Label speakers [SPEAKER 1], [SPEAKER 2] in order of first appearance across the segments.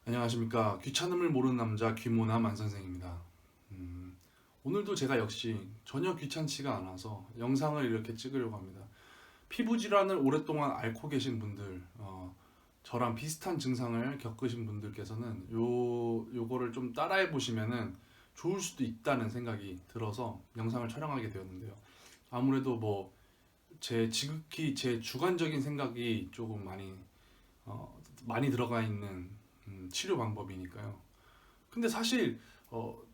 [SPEAKER 1] 안녕하십니까. 귀찮음을 모르는 남자 귀모남 안선생입니다. 오늘도 제가 역시 전혀 귀찮지가 않아서 영상을 이렇게 찍으려고 합니다. 피부 질환을 오랫동안 앓고 계신 분들, 저랑 비슷한 증상을 겪으신 분들께서는 요거를 좀 따라해 보시면은 좋을 수도 있다는 생각이 들어서 영상을 촬영하게 되었는데요. 아무래도 뭐 지극히 제 주관적인 생각이 조금 많이 들어가 있는 치료 방법이니까요. 근데 사실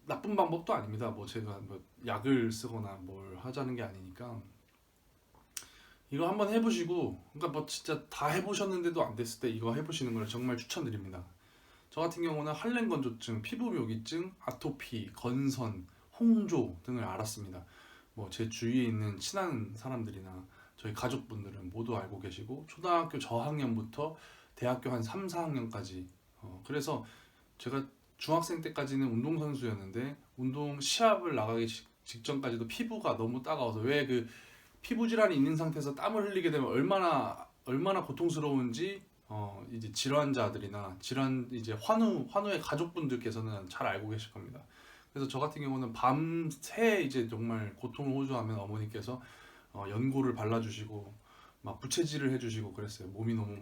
[SPEAKER 1] 나쁜 방법도 아닙니다. 뭐 제가 뭐 약을 쓰거나 뭘 하자는 게 아니니까 이거 한번 해보시고, 그러니까 뭐 진짜 다 해보셨는데도 안 됐을 때 이거 해보시는 걸 정말 추천드립니다. 저 같은 경우는 한랭건조증, 피부묘기증, 아토피, 건선, 홍조 등을 앓았습니다. 뭐 제 주위에 있는 친한 사람들이나 저희 가족분들은 모두 알고 계시고, 초등학교 저학년부터 대학교 한 3, 4학년까지, 그래서 제가 중학생 때까지는 운동선수였는데 운동 시합을 나가기 직전까지도 피부가 너무 따가워서, 왜 그 피부 질환이 있는 상태에서 땀을 흘리게 되면 얼마나 고통스러운지, 이제 질환자들이나 이제 환우의 가족분들께서는 잘 알고 계실 겁니다. 그래서 저 같은 경우는 밤새 이제 정말 고통을 호소하면 어머니께서 연고를 발라주시고 막 부채질을 해주시고 그랬어요. 몸이 너무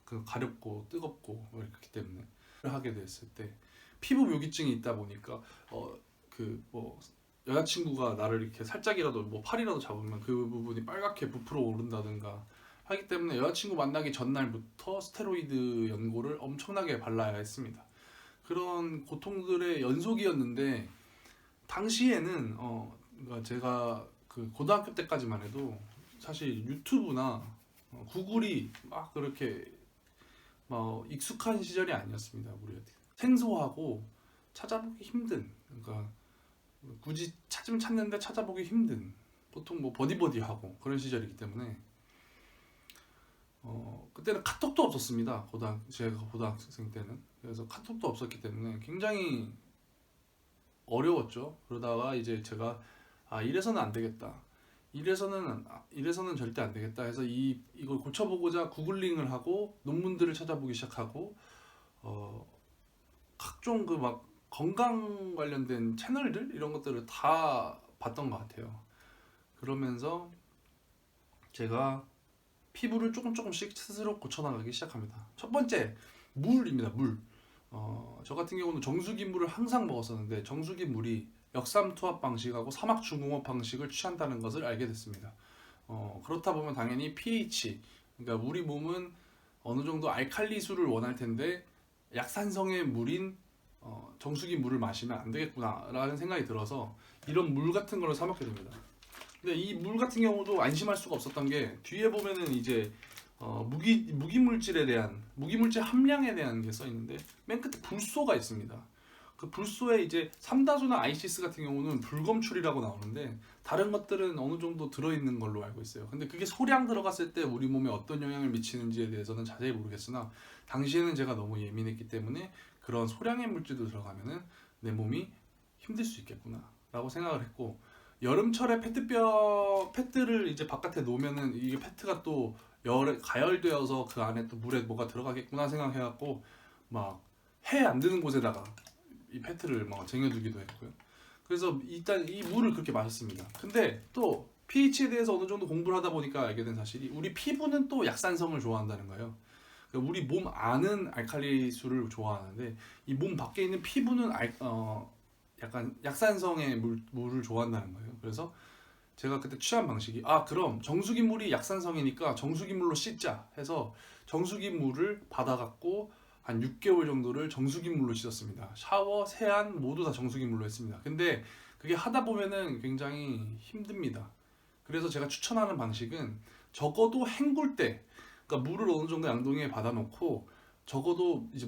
[SPEAKER 1] 그 가렵고 뜨겁고 그렇기 때문에 하게 됐을 때 피부 묘기증이 있다 보니까 그 뭐 여자친구가 나를 이렇게 살짝이라도 뭐 팔이라도 잡으면 그 부분이 빨갛게 부풀어 오른다든가 하기 때문에 여자친구 만나기 전날부터 스테로이드 연고를 엄청나게 발라야 했습니다. 그런 고통들의 연속이었는데, 당시에는 그러니까 제가 그 고등학교 때까지만 해도 사실 유튜브나 구글이 막 그렇게 막 익숙한 시절이 아니었습니다. 우리한테 생소하고 찾아보기 힘든, 그러니까 굳이 찾으면 찾는데 찾아보기 힘든, 보통 뭐 버디버디하고 그런 시절이기 때문에 그때는 카톡도 없었습니다. 제가 고등학생 때는. 그래서 카톡도 없었기 때문에 굉장히 어려웠죠. 그러다가 이제 제가 이래서는 안 되겠다. 이래서는 절대 안 되겠다 해서 이걸 고쳐보고자 구글링을 하고 논문들을 찾아보기 시작하고, 어, 각종 그 막 건강 관련된 채널들 이런 것들을 다 봤던 것 같아요. 그러면서 제가 피부를 조금씩 스스로 고쳐나가기 시작합니다. 첫 번째, 물입니다. 물. 저 같은 경우는 정수기 물을 항상 먹었었는데, 정수기 물이 역삼투압 방식하고 사막중공업 방식을 취한다는 것을 알게 됐습니다. 그렇다 보면 당연히 pH, 그러니까 우리 몸은 어느 정도 알칼리수를 원할 텐데 약산성의 물인 정수기 물을 마시면 안 되겠구나라는 생각이 들어서 이런 물 같은 걸 사 먹게 됩니다. 근데 이 물 같은 경우도 안심할 수가 없었던 게, 뒤에 보면은 이제 무기물질 함량에 대한 게 써 있는데, 맨 끝에 불소가 있습니다. 그 불소에 이제 삼다수나 아이시스 같은 경우는 불검출이라고 나오는데, 다른 것들은 어느 정도 들어있는 걸로 알고 있어요. 근데 그게 소량 들어갔을 때 우리 몸에 어떤 영향을 미치는지에 대해서는 자세히 모르겠으나, 당시에는 제가 너무 예민했기 때문에 그런 소량의 물질도 들어가면은 내 몸이 힘들 수 있겠구나 라고 생각을 했고, 여름철에 페트를 이제 바깥에 놓으면은 이게 페트가 또 열에 가열되어서 그 안에 또 물에 뭐가 들어가겠구나 생각해갖고 막 해 안 드는 곳에다가 이 페트를 막 쟁여두기도 했고요. 그래서 일단 이 물을 그렇게 마셨습니다. 근데 또 pH에 대해서 어느 정도 공부를 하다 보니까 알게 된 사실이, 우리 피부는 또 약산성을 좋아한다는 거예요. 그러니까 우리 몸 안은 알칼리수를 좋아하는데 이 몸 밖에 있는 피부는 약간 약산성의 물을 좋아한다는 거예요. 그래서 제가 그때 취한 방식이, 그럼 정수기 물이 약산성이니까 정수기 물로 씻자 해서 정수기 물을 받아갖고 한 6개월 정도를 정수기 물로 씻었습니다. 샤워, 세안 모두 다 정수기 물로 했습니다. 근데 그게 하다 보면은 굉장히 힘듭니다. 그래서 제가 추천하는 방식은 적어도 헹굴 때, 그러니까 물을 어느 정도 양동이에 받아놓고 적어도 이제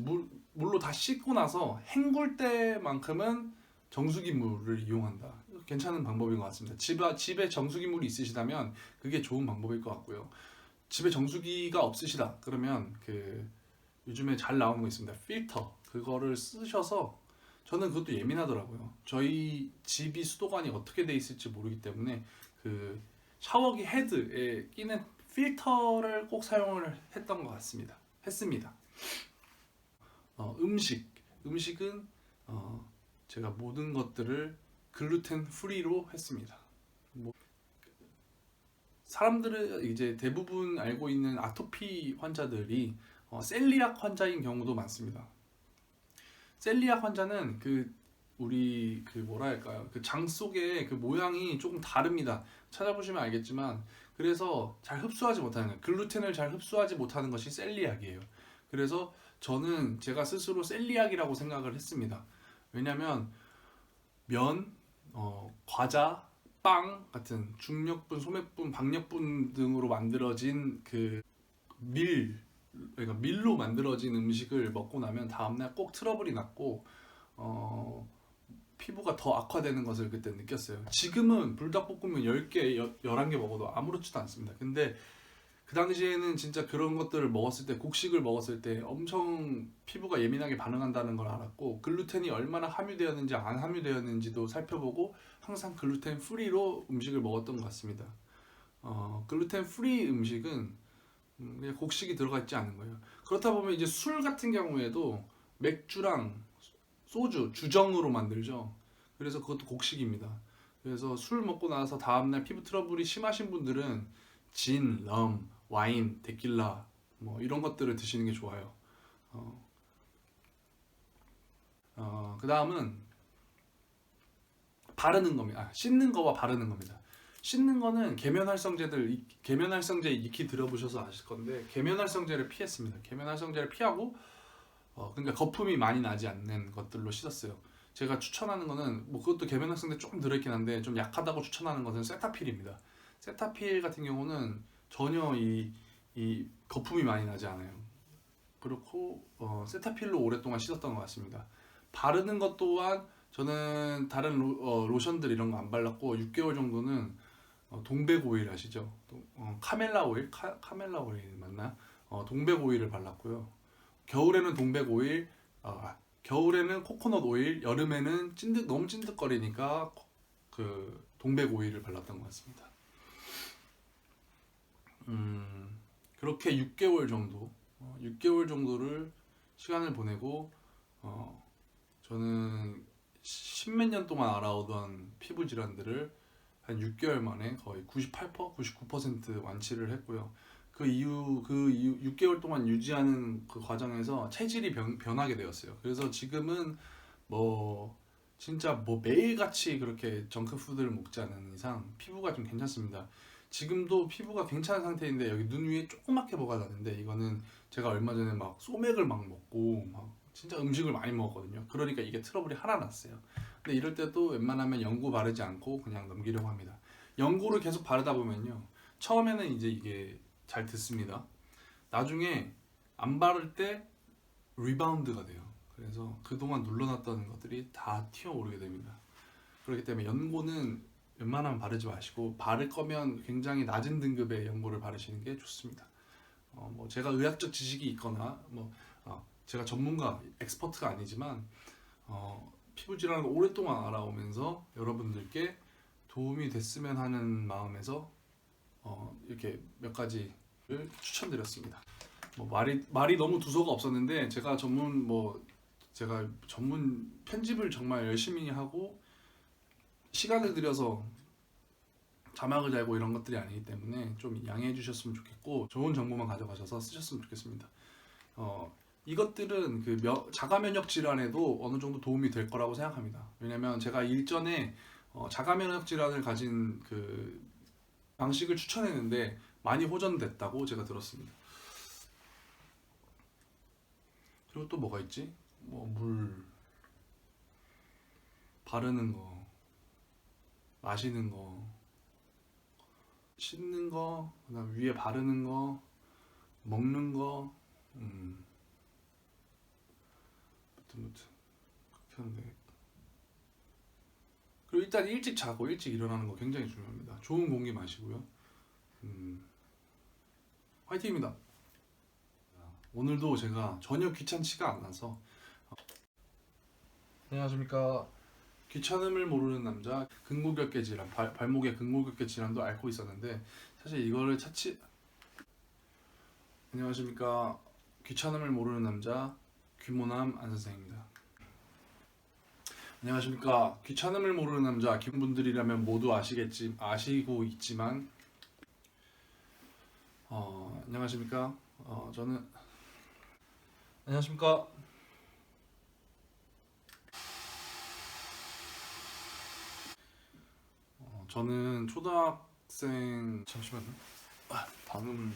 [SPEAKER 1] 물로 다 씻고 나서 헹굴 때만큼은 정수기 물을 이용한다. 괜찮은 방법인 것 같습니다. 집에 정수기 물이 있으시다면 그게 좋은 방법일 것 같고요. 집에 정수기가 없으시다 그러면 그 요즘에 잘 나오는 거 있습니다. 필터, 그거를 쓰셔서, 저는 그것도 예민하더라고요. 저희 집이 수도관이 어떻게 돼 있을지 모르기 때문에 그 샤워기 헤드에 끼는 필터를 꼭 사용을 했던 것 같습니다. 했습니다. 음식은 제가 모든 것들을 글루텐 프리로 했습니다. 뭐, 사람들은 이제 대부분 알고 있는 아토피 환자들이 셀리악 환자인 경우도 많습니다. 셀리악 환자는 우리 뭐라 할까요? 그 장 속의 그 모양이 조금 다릅니다. 찾아보시면 알겠지만 그래서 잘 흡수하지 못하는 거예요. 글루텐을 잘 흡수하지 못하는 것이 셀리악이에요. 그래서 저는 제가 스스로 셀리악이라고 생각을 했습니다. 왜냐면 면, 과자, 빵 같은 중력분, 소맥분, 박력분 등으로 만들어진 그러니까 밀로 만들어진 음식을 먹고 나면 다음날 꼭 트러블이 났고 어, 피부가 더 악화되는 것을 그때 느꼈어요. 지금은 불닭볶음면 10개, 11개 먹어도 아무렇지도 않습니다. 근데 그 당시에는 진짜 그런 것들을 먹었을 때, 곡식을 먹었을 때 엄청 피부가 예민하게 반응한다는 걸 알았고, 글루텐이 얼마나 함유되었는지 안 함유되었는지도 살펴보고 항상 글루텐 프리로 음식을 먹었던 것 같습니다. 글루텐 프리 음식은 그냥 곡식이 들어가 있지 않은 거예요. 그렇다 보면 이제 술 같은 경우에도 맥주랑 소주, 주정으로 만들죠. 그래서 그것도 곡식입니다. 그래서 술 먹고 나서 다음날 피부 트러블이 심하신 분들은 진, 럼, 와인, 데킬라 뭐 이런 것들을 드시는 게 좋아요. 그 다음은 바르는 겁니다. 씻는 거와 바르는 겁니다. 씻는 거는 계면활성제 익히 들어보셔서 아실 건데 계면활성제를 피했습니다. 계면활성제를 피하고 그러니까 거품이 많이 나지 않는 것들로 씻었어요. 제가 추천하는 거는 뭐 그것도 계면활성제 조금 들어있긴 한데 좀 약하다고 추천하는 것은 세타필입니다. 세타필 같은 경우는 전혀 이 거품이 많이 나지 않아요. 그렇고 세타필로 오랫동안 씻었던 것 같습니다. 바르는 것 또한 저는 다른 로션들 이런 거 안 발랐고 6개월 정도는 동백 오일 아시죠? 카멜라 오일? 카멜라 오일 맞나? 동백 오일을 발랐고요. 겨울에는 동백 오일, 겨울에는 코코넛 오일, 여름에는 너무 찐득거리니까 그 동백 오일을 발랐던 것 같습니다. 그렇게 6개월 정도를 시간을 보내고 저는 십몇 년 동안 알아오던 피부 질환들을 한 6개월 만에 거의 98%, 99% 완치를 했고요. 그 이후 6개월 동안 유지하는 그 과정에서 체질이 변하게 되었어요. 그래서 지금은 뭐 진짜 뭐 매일같이 그렇게 정크푸드를 먹지 않는 이상 피부가 좀 괜찮습니다. 지금도 피부가 괜찮은 상태인데 여기 눈 위에 조그맣게 뭐가 나는데 이거는 제가 얼마 전에 막 소맥을 막 먹고 막 진짜 음식을 많이 먹었거든요. 그러니까 이게 트러블이 하나 났어요. 근데 이럴 때도 웬만하면 연고 바르지 않고 그냥 넘기려고 합니다. 연고를 계속 바르다 보면요. 처음에는 이제 이게 잘 듣습니다. 나중에 안 바를 때 리바운드가 돼요. 그래서 그동안 눌러놨던 것들이 다 튀어오르게 됩니다. 그렇기 때문에 연고는 웬만하면 바르지 마시고 바를 거면 굉장히 낮은 등급의 연고를 바르시는 게 좋습니다. 뭐 제가 의학적 지식이 있거나 제가 전문가, 엑스퍼트가 아니지만 피부 질환을 오랫동안 알아오면서 여러분들께 도움이 됐으면 하는 마음에서 이렇게 몇 가지를 추천드렸습니다. 뭐 말이 너무 두서가 없었는데 제가 전문 편집을 정말 열심히 하고 시간을 들여서 자막을 달고 이런 것들이 아니기 때문에 좀 양해해 주셨으면 좋겠고 좋은 정보만 가져가셔서 쓰셨으면 좋겠습니다. 이것들은 자가 면역 질환에도 어느 정도 도움이 될 거라고 생각합니다. 왜냐면 제가 일전에 자가 면역 질환을 가진 그 방식을 추천했는데 많이 호전됐다고 제가 들었습니다. 그리고 또 뭐가 있지? 뭐 물 바르는 거, 마시는 거, 씻는 거, 그다음 위에 바르는 거, 먹는 거, 무튼 그렇게 하면 되겠다. 그리고 일단 일찍 자고 일찍 일어나는 거 굉장히 중요합니다. 좋은 공기 마시고요. 화이팅입니다. 오늘도 제가 전혀 귀찮지가 않아서 안녕하십니까. 귀찮음을 모르는 남자 근골격계 질환 발목의 근골격계 질환도 앓고 있었는데 사실 이거를 안녕하십니까. 귀찮음을 모르는 남자 귀모남 안 선생입니다. 안녕하십니까. 귀찮음을 모르는 남자 김분들이라면 모두 아시고 있지만 안녕하십니까. 저는 안녕하십니까. 저는 초등학생 잠시만요. 방음을